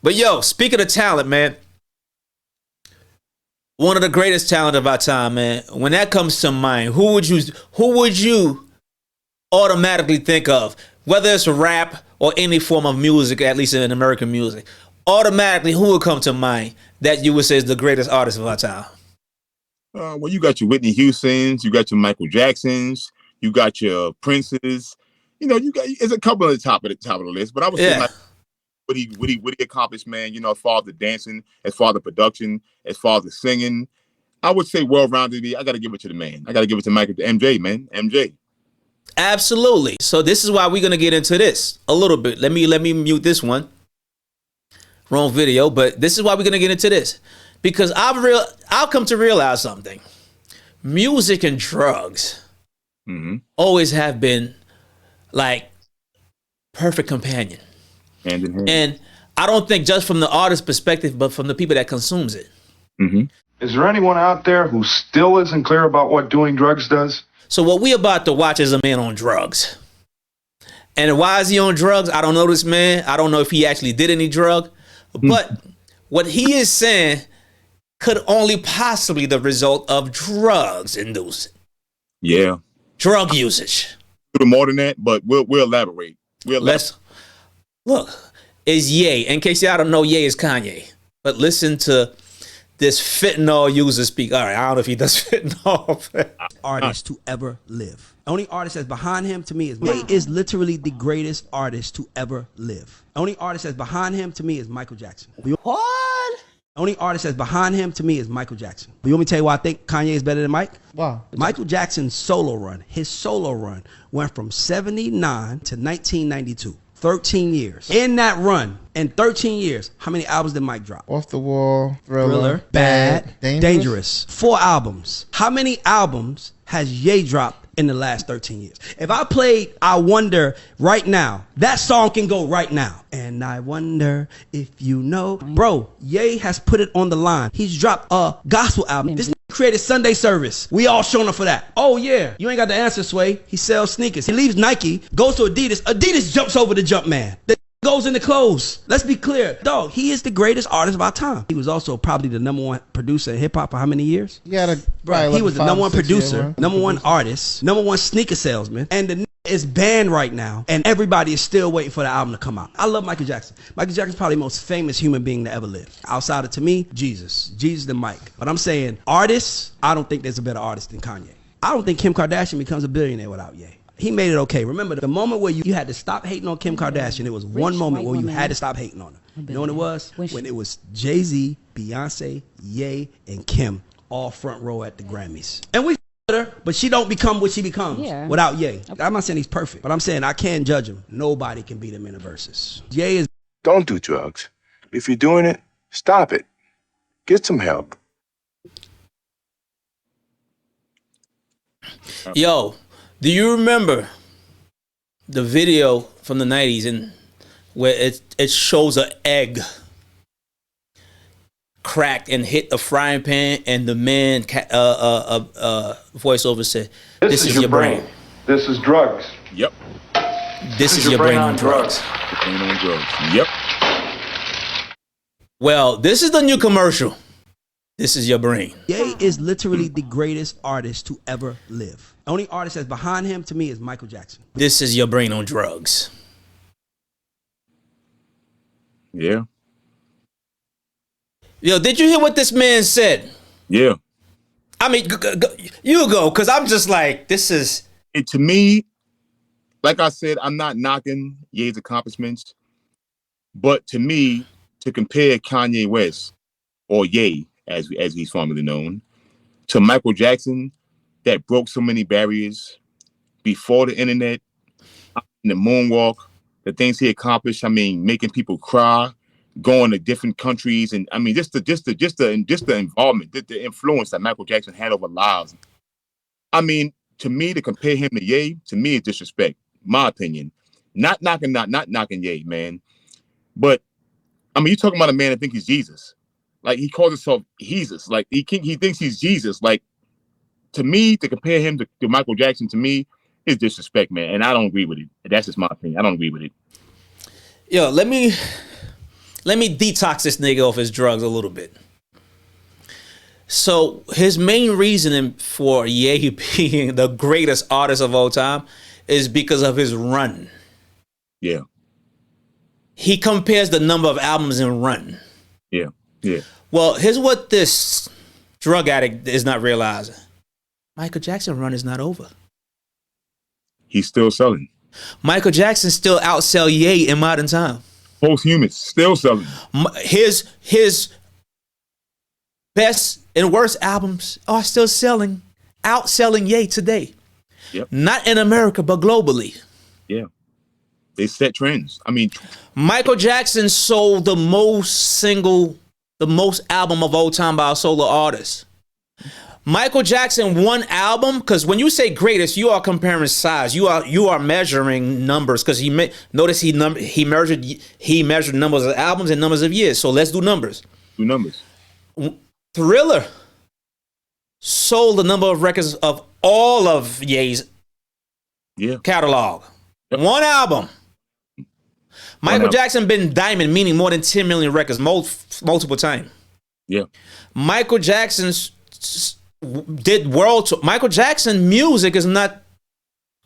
But yo, speaking of talent, man, one of the greatest talent of our time, man. When that comes to mind, who would you automatically think of? Whether it's rap or any form of music, at least in American music, automatically who would come to mind that you would say is the greatest artist of our time? Well, you got your Whitney Houstons, you got your Michael Jacksons, you got your Princes. You know, you got it's a couple at the top of the list, but I would say like what he accomplished, man. You know, as far as the dancing, as far as the production, as far as the singing, I would say well-rounded. I got to give it to the man. I got to give it to Michael, to MJ, man, MJ. Absolutely. So this is why we're gonna get into this a little bit. Let me mute this one. Wrong video, but this is why we're gonna get into this because I've come to realize something. Music and drugs always have been like perfect companion. Hand in hand. And I don't think just from the artist's perspective, but from the people that consumes it. Is there anyone out there who still isn't clear about what doing drugs does? So what we about to watch is a man on drugs. And why is he on drugs? I don't know this man. I don't know if he actually did any drug. But what he is saying could only possibly the result of drugs induced. Yeah. Drug usage. A little more than that, but we'll elaborate. Let's look. Is Ye, in case y'all don't know, Ye is Kanye. But listen to this fentanyl user speak. All right, I don't know if he does fentanyl. Artist to ever live. Only artist that's behind him to me is Ye is literally the greatest artist to ever live. Only artist that's behind him to me is Michael Jackson. What? Only artist that's behind him to me is Michael Jackson. But you want me to tell you why I think Kanye is better than Mike? Wow. Michael Jackson's solo run, his solo run went from 79 to 1992. 13 years. In that run, in 13 years, how many albums did Mike drop? Off the Wall, Thriller, Bad, Dangerous. 4 albums. How many albums has Ye dropped in the last 13 years? If I played I Wonder right now, that song can go right now. And I wonder if you know. Bro, Ye has put it on the line. He's dropped a gospel album. This created Sunday service. We all showing up for that. Oh yeah, you ain't got the answer, Sway. He sells sneakers. He leaves Nike, goes to Adidas. Adidas jumps over the jump man. The goes into clothes. Let's be clear. Dog, he is the greatest artist of our time. He was also probably the #1 producer in hip hop for how many years? Yeah, he was the #1 producer, #1 artist, #1 sneaker salesman, and the is banned right now, and everybody is still waiting for the album to come out. I love Michael Jackson. Michael Jackson's probably the most famous human being to ever live. Outside of, to me, Jesus and Mike. But I'm saying artists, I don't think there's a better artist than Kanye. I don't think Kim Kardashian becomes a billionaire without Ye. He made it okay. Remember the moment where you had to stop hating on Kim Kardashian, it was one moment where you had to stop hating on her. You know what it was? When it was Jay-Z, Beyonce, Ye, and Kim all front row at the Grammys. And we her, but she don't become what she becomes without Ye. I'm not saying he's perfect, but I'm saying I can't judge him. Nobody can beat him in the verses. Ye is. Don't do drugs. If you're doing it, stop it. Get some help. Yo, do you remember the video from the 90s and where it shows an egg cracked and hit a frying pan, and the man voiceover said, "This is your brain. This is drugs. Yep. This is your brain on drugs." Brain on drugs. Yep. Well, this is the new commercial. This is your brain. Ye is literally the greatest artist to ever live. Only artist that's behind him to me is Michael Jackson. This is your brain on drugs. Yeah. Yo, did you hear what this man said? Yeah. I mean, you go, because I'm just like, this is... To me, like I said, I'm not knocking Ye's accomplishments, but to me, to compare Kanye West, or Ye, as he's formerly known, to Michael Jackson, that broke so many barriers before the internet, the moonwalk, the things he accomplished, I mean, making people cry, going to different countries, and I mean, just the involvement, the influence that Michael Jackson had over lives. I mean, to me, to compare him to Ye, to me, is disrespect. My opinion. Not knocking Ye, man. But I mean, you're talking about a man that thinks he's Jesus. Like, he calls himself Jesus. Like, he thinks he's Jesus. Like, to me, to compare him to Michael Jackson, to me, is disrespect, man. And I don't agree with it. That's just my opinion. I don't agree with it. Yo, let me let me detox this nigga off his drugs a little bit. So his main reasoning for Ye being the greatest artist of all time is because of his run. Yeah. He compares the number of albums in run. Yeah. Yeah. Well, here's what this drug addict is not realizing. Michael Jackson's run is not over. He's still selling. Michael Jackson still outsell Ye in modern time. Posthumous, still selling. His best and worst albums are still outselling Ye today. Yep. Not in America, but globally. Yeah. They set trends. I mean, Michael Jackson sold the most album of all time by a solo artist. Michael Jackson, one album, because when you say greatest, you are comparing size. You are measuring numbers, because notice he measured numbers of albums and numbers of years. So let's do numbers. Do numbers. Thriller sold the number of records of all of Ye's catalog. Yep. One album. Michael Jackson been diamond, meaning more than 10 million records, multiple times. Yeah. Michael Jackson's did world tour. Michael Jackson music is not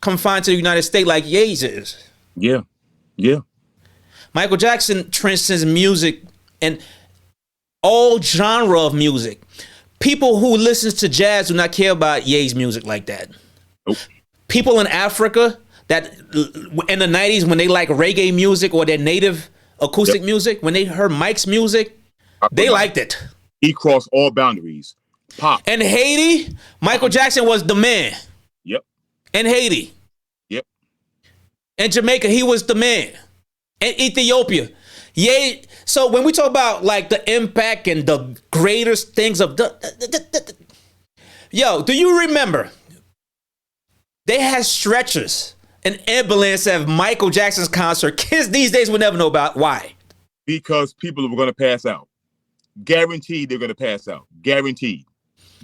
confined to the United States like Ye's is. Yeah. Yeah. Michael Jackson transcends music and all genre of music. People who listen to jazz do not care about Ye's music like that. Nope. People in Africa that in the 90s when they like reggae music or their native acoustic music, when they heard Mike's music, they liked it. He crossed all boundaries. Pop. In Haiti, Michael Jackson was the man. Yep. In Haiti. Yep. In Jamaica, he was the man. In Ethiopia. Ye. So when we talk about like the impact and the greatest things of yo, do you remember they had stretchers and ambulance at Michael Jackson's concert? Kids these days would never know about why. Because people were going to pass out. Guaranteed they're going to pass out. Guaranteed.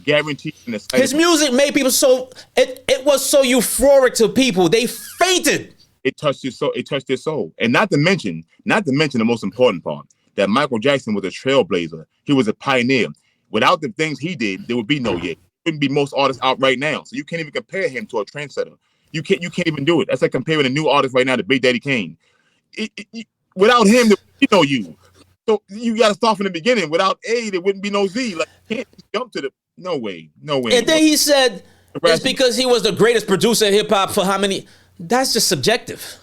Guaranteed. His music made people so it was so euphoric to people. They fainted. It touched his soul. It touched their soul. And not to mention the most important part, that Michael Jackson was a trailblazer. He was a pioneer. Without the things he did, there would be no Ye. There wouldn't be most artists out right now. So you can't even compare him to a trendsetter. You can't even do it. That's like comparing a new artist right now to Big Daddy Kane. Without him, there would be no you. So you got to start from the beginning. Without A, there wouldn't be no Z. Like, you can't just jump to the... No way. And then he said it's because he was the greatest producer of hip-hop for how many... That's just subjective.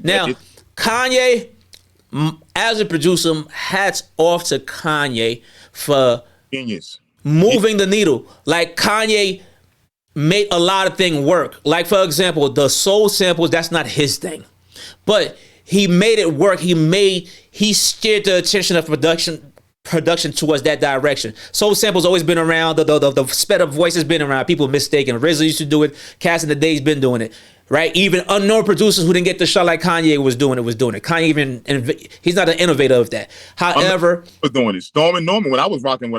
Now, Kanye, as a producer, hats off to Kanye for genius moving the needle. Like, Kanye made a lot of things work. Like, for example, the soul samples, that's not his thing. But he made it work. He steered the attention of production towards that direction. Soul samples always been around. The sped up voice has been around. People mistaken. RZA used to do it. Cass in the Day's been doing it. Right? Even unknown producers who didn't get the shot like Kanye was doing it. Kanye he's not an innovator of that. However, I was doing it. Storm and Norman, when I was rocking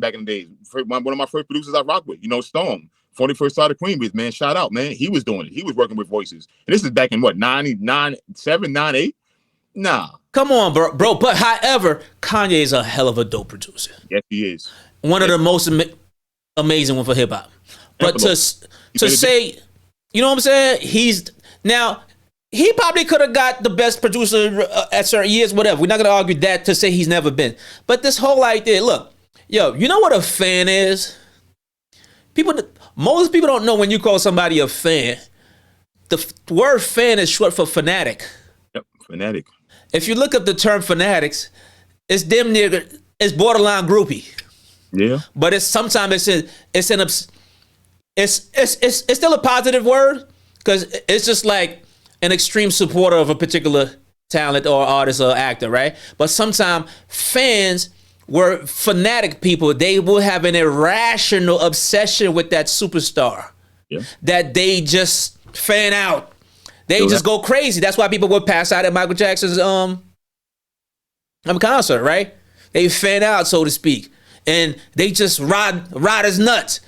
back in the days, one of my first producers I rocked with, Storm, 41st side of Queensbridge, man, shout out, man. He was doing it. He was working with voices. And this is back in what, 99, 7, 9, 8? Nah. Come on, bro. But however, Kanye is a hell of a dope producer. Yes, he is. One of the most amazing one for hip hop. But to say, you know what I'm saying? He probably could have got the best producer at certain years, whatever. We're not going to argue that to say he's never been. But this whole idea, look, yo, you know what a fan is? Most people don't know when you call somebody a fan. The word fan is short for fanatic. Yep, fanatic. If you look up the term fanatics, it's damn near, it's borderline groupie. Yeah. But it's still a positive word, because it's just like an extreme supporter of a particular talent or artist or actor, right? But sometimes fans were fanatic people. They will have an irrational obsession with that superstar, that they just fan out. They just go crazy. That's why people would pass out at Michael Jackson's concert, right? They fan out, so to speak, and they just ride his nuts.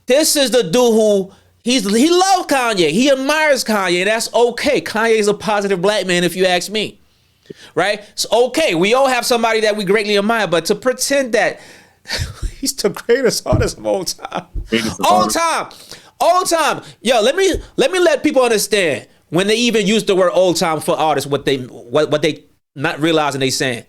This is the dude who he loves Kanye. He admires Kanye. That's okay. Kanye is a positive black man, if you ask me. right? So, okay, we all have somebody that we greatly admire, but to pretend that he's the greatest artist of all time. All time. Yo, let me let people understand when they even use the word old time for artists, what they not realizing they saying.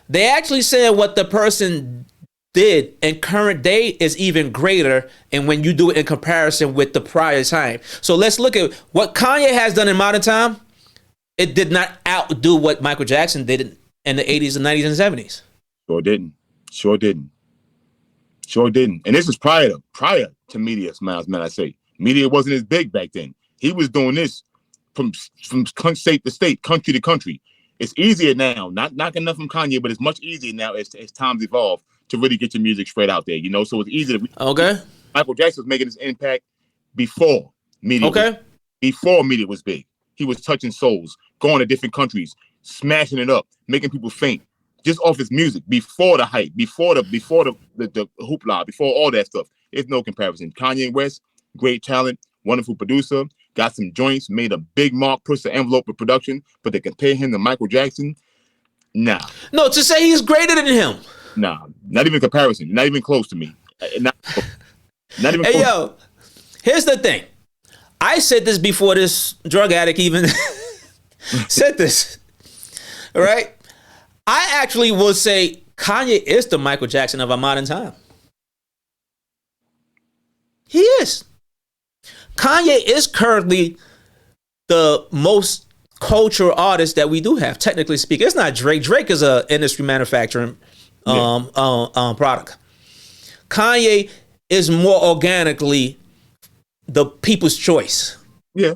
They actually saying what the person did in current day is even greater, and when you do it in comparison with the prior time. So let's look at what Kanye has done in modern time. It did not outdo what Michael Jackson did in the 80s and 90s and 70s. Sure didn't. And this is prior to media, Smiles, man. I say media wasn't as big back then. He was doing this from state to state, country to country. It's easier now, not knocking enough from Kanye, but it's much easier now as times evolve to really get your music straight out there, you know? So it's easier to... Okay. Michael Jackson was making his impact before media was big. He was touching souls, going to different countries, smashing it up, making people faint, just off his music, before the hype, before the hoopla, before all that stuff. There's no comparison. Kanye West, great talent, wonderful producer, got some joints, made a big mark, pushed the envelope of production, but to compare him to Michael Jackson, nah. No, to say he's greater than him. Nah, not even comparison. Not even close to me. Not even close. Hey, yo, here's the thing. I said this before this drug addict even said this, right? I actually will say Kanye is the Michael Jackson of our modern time. He is. Kanye is currently the most cultural artist that we do have, technically speaking. It's not Drake. Drake is a industry manufacturing product. Kanye is more organically the people's choice. Yeah.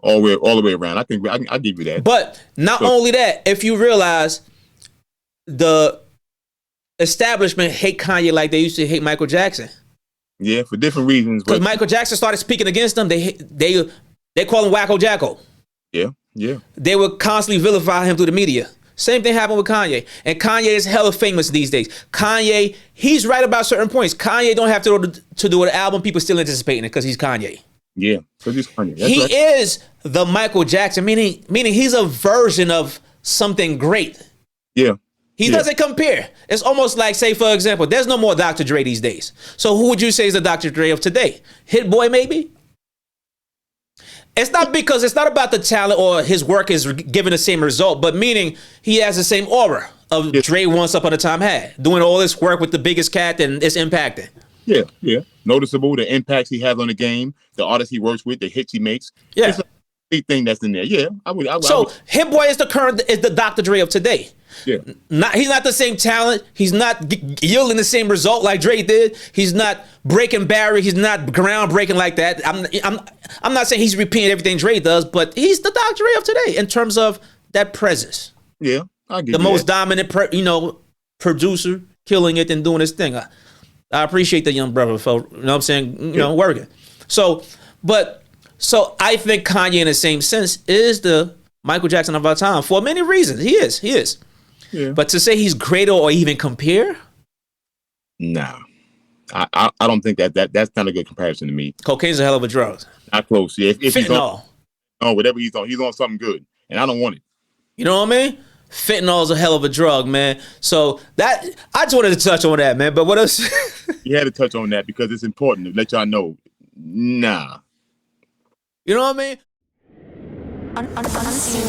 All the way around. I give you that. But not only that, if you realize the establishment hate Kanye like they used to hate Michael Jackson. Yeah, for different reasons. Because Michael Jackson started speaking against them, they call him Wacko Jacko. Yeah. They would constantly vilify him through the media. Same thing happened with Kanye. And Kanye is hella famous these days. Kanye, he's right about certain points. Kanye don't have to do an album. People still anticipating it because he's Kanye. Yeah, because he's Kanye. That's he right. is the Michael Jackson, meaning he's a version of something great. Yeah. He doesn't compare. It's almost like, say, for example, there's no more Dr. Dre these days. So who would you say is the Dr. Dre of today? Hit Boy, maybe? It's not about the talent or his work is giving the same result, but meaning he has the same aura of Dre once upon a time had, doing all this work with the biggest cat and it's impacting. Yeah. Noticeable, the impacts he has on the game, the artists he works with, the hits he makes. Yeah. It's a big thing that's in there. Yeah, I would. Hit Boy is the Dr. Dre of today. Yeah. He's not the same talent. He's not yielding the same result like Dre did. He's not breaking barriers. He's not groundbreaking like that. I'm not saying he's repeating everything Dre does, but he's the Dr. Dre of today in terms of that presence. Yeah, I get the most dominant, producer, killing it and doing his thing. I appreciate the young brother for what I'm saying, working. So I think Kanye, in the same sense, is the Michael Jackson of our time for many reasons. He is. Yeah. But to say he's greater or even compare? Nah. I don't think that's not a good comparison to me. Cocaine's a hell of a drug. Not close. Yeah, if fentanyl. Whatever he's on something good. And I don't want it. You know what I mean? Fentanyl is a hell of a drug, man. So I just wanted to touch on that, man. But what else? You had to touch on that because it's important to let y'all know. Nah. You know what I mean? Unseen.